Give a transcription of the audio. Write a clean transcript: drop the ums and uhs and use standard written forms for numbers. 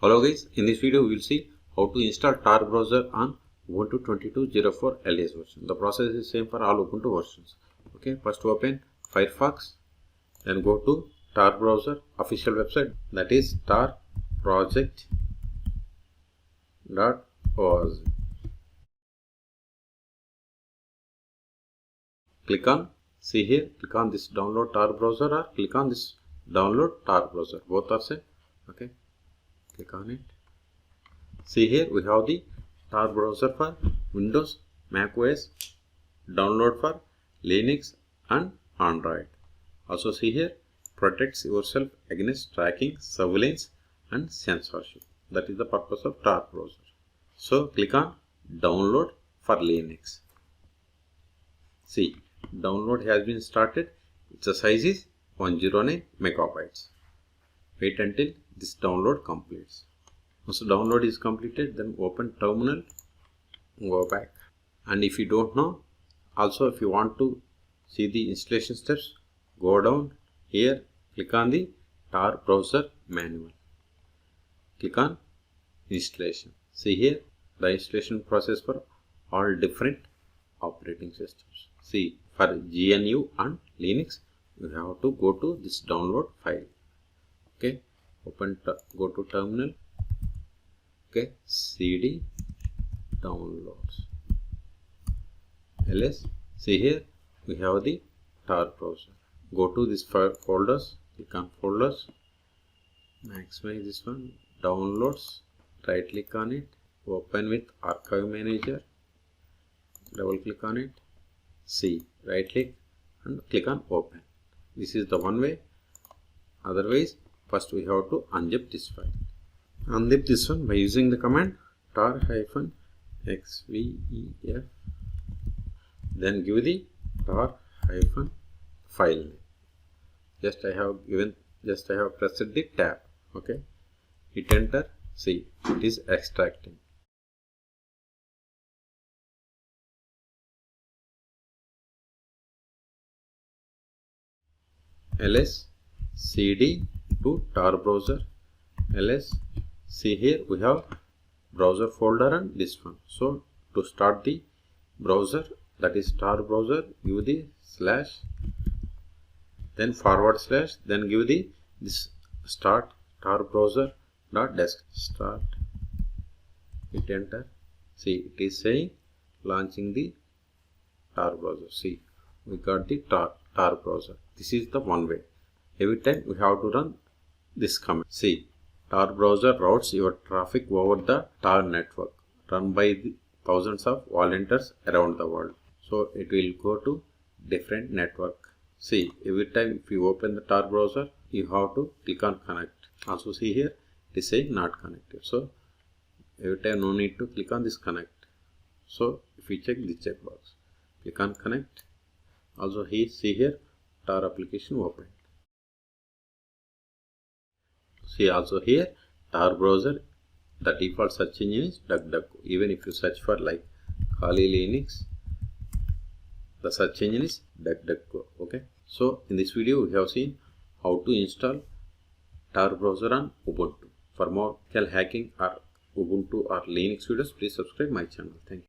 Hello guys, in this video we will see how to install Tor browser on Ubuntu 22.04 LTS version. The process is same for all Ubuntu versions. Okay, first open Firefox, then go to Tor browser official website, that is torproject.org. Click on, see here, click on this download Tor browser or click on this download Tor browser. Both are same. Okay, click on it. See here we have the Tor browser for Windows, Mac OS, download for Linux and Android. Also see here, protects yourself against tracking, surveillance and censorship. That is the purpose of Tor browser. So click on download for Linux. See, download has been started. Its size is 109 megabytes. Wait until this download completes. Once the download is completed, then open terminal, go back. And if you don't know, also if you want to see the installation steps, go down here, click on the Tor browser manual. Click on installation. See here the installation process for all different operating systems. See, for GNU and Linux, you have to go to this download file. Okay, go to terminal. Okay, cd downloads ls. See here we have the Tor browser. Go to this folders, click on folders, maximize this one, downloads, right click on it, open with archive manager, double click on it, see, right click and click on open. This is the one way. Otherwise, first we have to unzip this file. Unzip this one by using the command tor-xvef, then give the tor-file name. Just I have pressed the tab. Okay, hit enter. See, it is extracting. ls cd to Tor browser, ls. See here we have browser folder and this one. So to start the browser, that is Tor browser, give the slash, then forward slash, then give the this start Tor browser dot desk start. Hit enter. See, it is saying launching the Tor browser. See, we got the Tor browser. This is the one way. Every time we have to run this command. See, Tor browser routes your traffic over the Tor network run by the thousands of volunteers around the world. So it will go to different network. See, every time if you open the Tor browser, you have to click on connect. Also see here, it is saying not connected. So every time no need to click on this connect. So if we check this checkbox, click on connect. Also here, see here, Tor application opened. See also here, Tor browser, the default search engine is DuckDuckGo. Even if you search for like Kali Linux, the search engine is DuckDuckGo. Okay. So in this video we have seen how to install Tor browser on Ubuntu. For more hacking or Ubuntu or Linux videos, please subscribe my channel. Thank you.